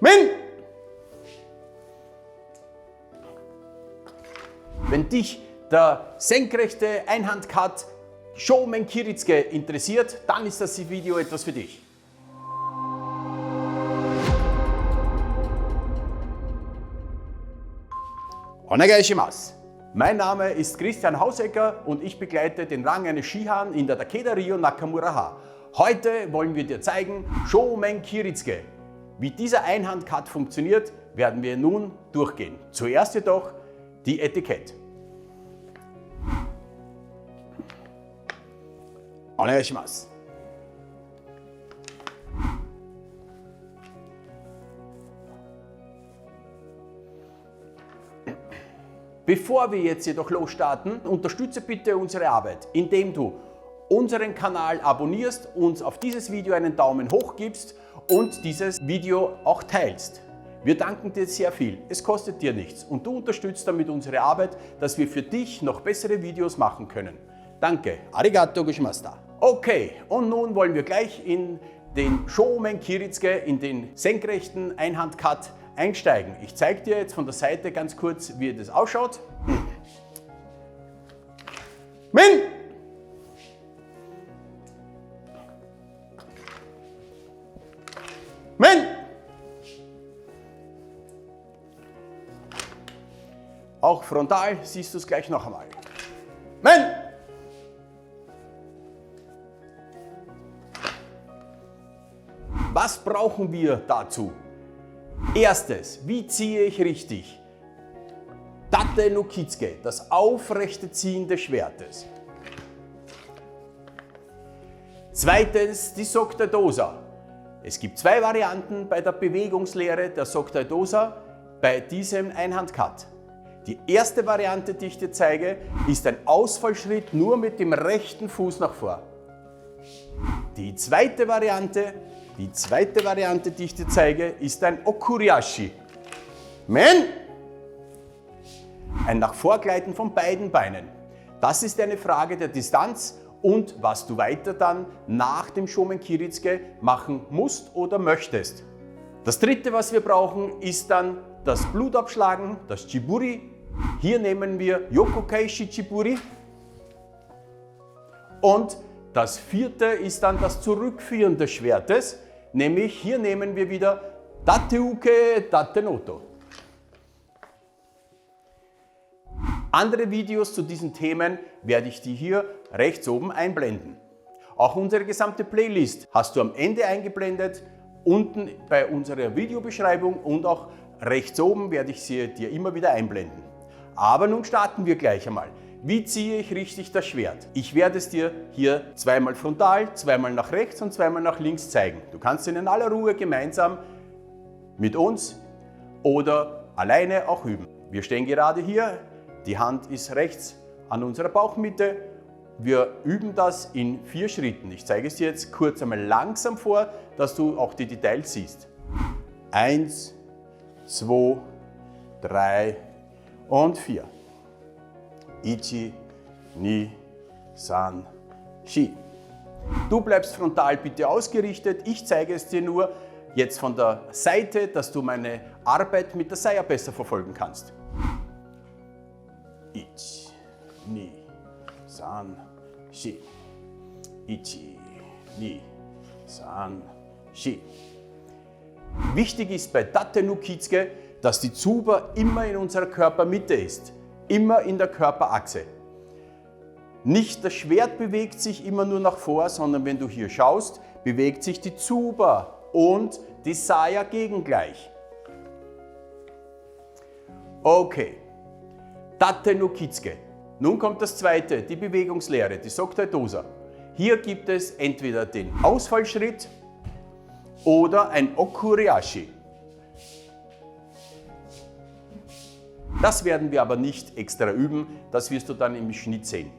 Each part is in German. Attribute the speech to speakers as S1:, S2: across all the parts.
S1: Men! Wenn dich der senkrechte Einhandcut Shōmen Kiritsuke interessiert, dann ist das Video etwas für dich. Onegaishimasu. Mein Name ist Christian Hausecker und ich begleite den Rang eines Shihan in der Takeda Ryo Nakamura-ha. Heute wollen wir dir zeigen Shōmen Kiritsuke. Wie dieser Einhandcut funktioniert, werden wir nun durchgehen. Zuerst jedoch die Etikette. Onegaishimasu. Bevor wir jetzt jedoch losstarten, unterstütze bitte unsere Arbeit, indem du unseren Kanal abonnierst, uns auf dieses Video einen Daumen hoch gibst und dieses Video auch teilst. Wir danken dir sehr viel, es kostet dir nichts und du unterstützt damit unsere Arbeit, dass wir für dich noch bessere Videos machen können. Danke, arigato gozaimashita. Okay, und nun wollen wir gleich in den Shōmen Kiritsuke, in den senkrechten Einhandcut einsteigen. Ich zeige dir jetzt von der Seite ganz kurz, wie das ausschaut. Men! Men! Auch frontal siehst du es gleich noch einmal. Men! Was brauchen wir dazu? Erstes, wie ziehe ich richtig? Datte no Kitsuke, das aufrechte Ziehen des Schwertes. Zweitens, die Soktai Dosa. Es gibt zwei Varianten bei der Bewegungslehre der Soktai Dosa bei diesem Einhandcut. Die erste Variante, die ich dir zeige, ist ein Ausfallschritt nur mit dem rechten Fuß nach vor. Die zweite Variante, die ich dir zeige, ist ein Okuriashi. Men! Ein Nachvorgleiten von beiden Beinen. Das ist eine Frage der Distanz und was du weiter dann nach dem Shōmen Kiritsuke machen musst oder möchtest. Das dritte, was wir brauchen, ist dann das Blutabschlagen, das Chiburi. Hier nehmen wir Yokokaishi Chiburi. Und das vierte ist dann das Zurückführen des Schwertes, nämlich hier nehmen wir wieder Datteuke Dattenoto. Andere Videos zu diesen Themen werde ich dir hier rechts oben einblenden. Auch unsere gesamte Playlist hast du am Ende eingeblendet, unten bei unserer Videobeschreibung und auch rechts oben werde ich sie dir immer wieder einblenden. Aber nun starten wir gleich einmal. Wie ziehe ich richtig das Schwert? Ich werde es dir hier zweimal frontal, zweimal nach rechts und zweimal nach links zeigen. Du kannst ihn in aller Ruhe gemeinsam mit uns oder alleine auch üben. Wir stehen gerade hier, die Hand ist rechts an unserer Bauchmitte. Wir üben das in 4 Schritten. Ich zeige es dir jetzt kurz einmal langsam vor, dass du auch die Details siehst. 1, 2, 3 und 4. 1, 2, 3, 4. Du bleibst frontal bitte ausgerichtet. Ich zeige es dir nur jetzt von der Seite, dass du meine Arbeit mit der Saya besser verfolgen kannst. 1, 2, 3, 4. 1, 2, 3, 4. Wichtig ist bei Datte no Kitsuke, dass die Tsuba immer in unserer Körpermitte ist. Immer in der Körperachse. Nicht das Schwert bewegt sich immer nur nach vor, sondern wenn du hier schaust, bewegt sich die Tsuba und die Saya gegengleich. Okay, Datte no Kitsuke. Nun kommt das zweite, die Bewegungslehre, die Soktai Dosa. Hier gibt es entweder den Ausfallschritt oder ein Okuriashi. Das werden wir aber nicht extra üben, das wirst du dann im Schnitt sehen.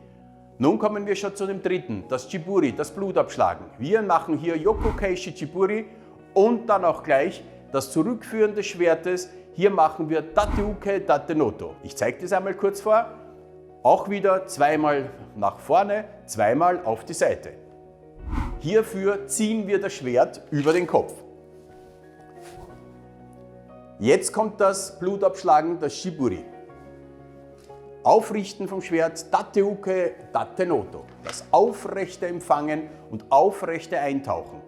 S1: Nun kommen wir schon zu dem dritten, das Chiburi, das Blutabschlagen. Wir machen hier Yokokaishi Chiburi und dann auch gleich das Zurückführen des Schwertes. Hier machen wir Datteuke Dattenoto. Ich zeige das einmal kurz vor. Auch wieder zweimal nach vorne, zweimal auf die Seite. Hierfür ziehen wir das Schwert über den Kopf. Jetzt kommt das Blutabschlagen, das Shiburi. Aufrichten vom Schwert, Tate-uke, Tate-noto. Das aufrechte Empfangen und aufrechte Eintauchen.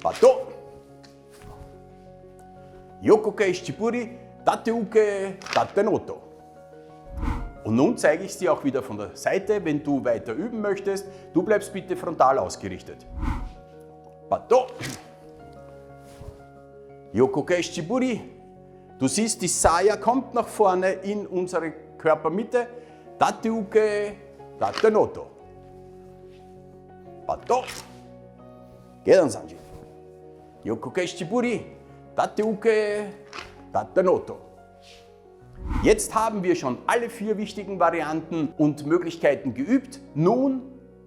S1: Bato. Yokoke Shiburi, Tate-uke, Tate-noto. Und nun zeige ich es dir auch wieder von der Seite, wenn du weiter üben möchtest. Du bleibst bitte frontal ausgerichtet. Bato. Yokoke Shiburi. Du siehst, die Saya kommt nach vorne in unsere Körpermitte. Tate-uke, Tate-noto. Bato. Gedan Sanji. Yokoke Shiburi. Tate-uke, Tate-noto. Jetzt haben wir schon alle 4 wichtigen Varianten und Möglichkeiten geübt. Nun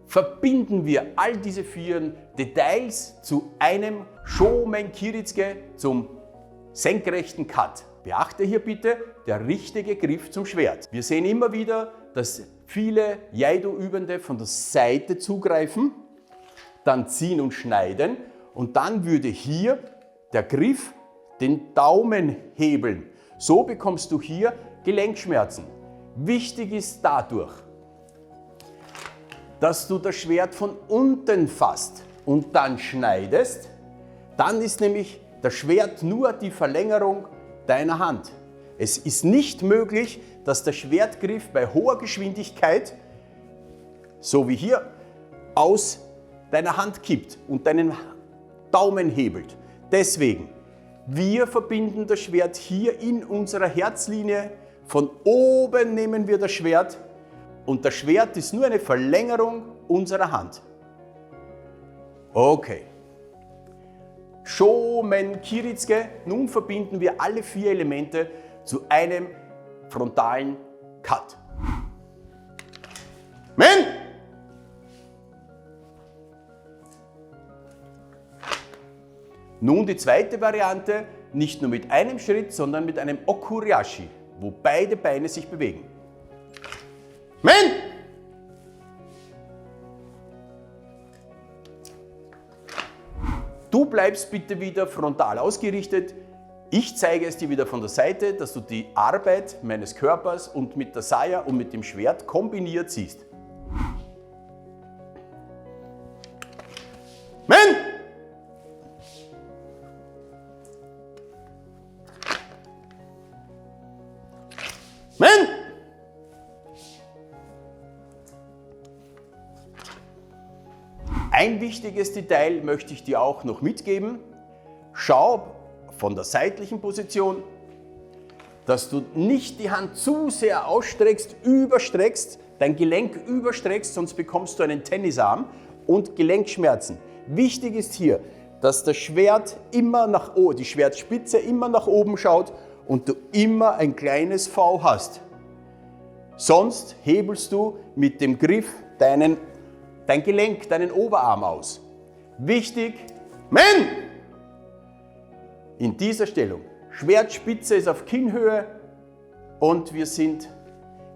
S1: verbinden wir all diese 4 Details zu einem Shomen Kiritsuke, zum senkrechten Cut. Beachte hier bitte der richtige Griff zum Schwert. Wir sehen immer wieder, dass viele Iaido-Übende von der Seite zugreifen, dann ziehen und schneiden und dann würde hier der Griff den Daumen hebeln. So bekommst du hier Gelenkschmerzen. Wichtig ist dadurch, dass du das Schwert von unten fasst und dann schneidest. Dann ist nämlich das Schwert nur die Verlängerung deiner Hand. Es ist nicht möglich, dass der Schwertgriff bei hoher Geschwindigkeit, so wie hier, aus deiner Hand kippt und deinen Daumen hebelt. Deswegen, wir verbinden das Schwert hier in unserer Herzlinie. Von oben nehmen wir das Schwert und das Schwert ist nur eine Verlängerung unserer Hand. Okay. Shomen Kiritsuke. Nun verbinden wir alle 4 Elemente zu einem frontalen Cut. Men! Nun die zweite Variante, nicht nur mit einem Schritt, sondern mit einem Okuriashi, wo beide Beine sich bewegen. Men! Du bleibst bitte wieder frontal ausgerichtet. Ich zeige es dir wieder von der Seite, dass du die Arbeit meines Körpers und mit der Saya und mit dem Schwert kombiniert siehst. Men! Men! Ein wichtiges Detail möchte ich dir auch noch mitgeben. Schau von der seitlichen Position, dass du nicht die Hand zu sehr ausstreckst, überstreckst, dein Gelenk überstreckst, sonst bekommst du einen Tennisarm und Gelenkschmerzen. Wichtig ist hier, dass das Schwert immer nach oben, die Schwertspitze immer nach oben schaut und du immer ein kleines V hast. Sonst hebelst du mit dem Griff dein Gelenk, deinen Oberarm aus. Wichtig, Men! In dieser Stellung. Schwertspitze ist auf Kinnhöhe und wir sind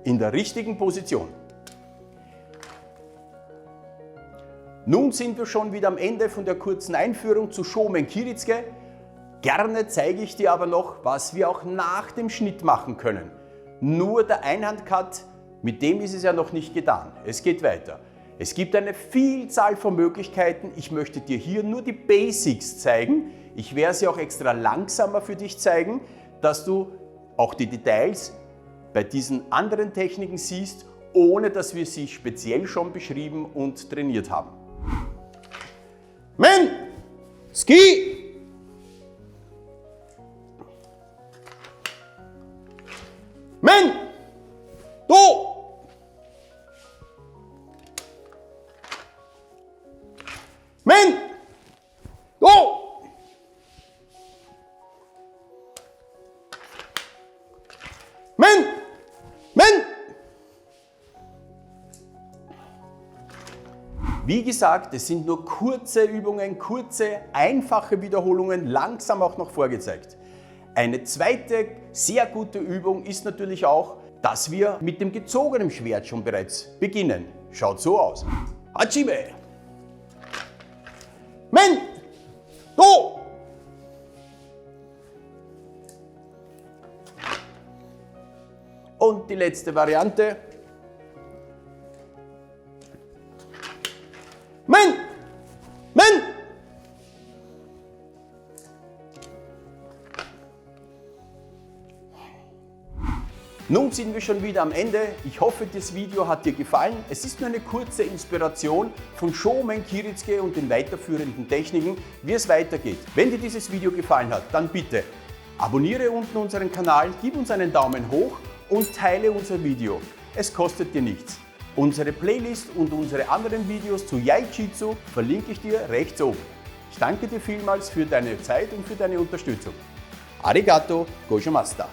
S1: in der richtigen Position. Nun sind wir schon wieder am Ende von der kurzen Einführung zu Shomen Kiritsuke. Gerne zeige ich dir aber noch, was wir auch nach dem Schnitt machen können. Nur der Einhandcut, mit dem ist es ja noch nicht getan. Es geht weiter. Es gibt eine Vielzahl von Möglichkeiten. Ich möchte dir hier nur die Basics zeigen. Ich werde sie auch extra langsamer für dich zeigen, dass du auch die Details bei diesen anderen Techniken siehst, ohne dass wir sie speziell schon beschrieben und trainiert haben. Men! Ski! Men! Do! Men! Do! Men! Men! Wie gesagt, es sind nur kurze Übungen, kurze, einfache Wiederholungen, langsam auch noch vorgezeigt. Eine zweite sehr gute Übung ist natürlich auch, dass wir mit dem gezogenen Schwert schon bereits beginnen. Schaut so aus. Hachime! Men! Do! Und die letzte Variante. Men! Men! Nun sind wir schon wieder am Ende. Ich hoffe, das Video hat dir gefallen. Es ist nur eine kurze Inspiration von Shōmen Kiritsuke und den weiterführenden Techniken, wie es weitergeht. Wenn dir dieses Video gefallen hat, dann bitte abonniere unten unseren Kanal, gib uns einen Daumen hoch und teile unser Video. Es kostet dir nichts. Unsere Playlist und unsere anderen Videos zu Yaijitsu verlinke ich dir rechts oben. Ich danke dir vielmals für deine Zeit und für deine Unterstützung. Arigato gozaimashita.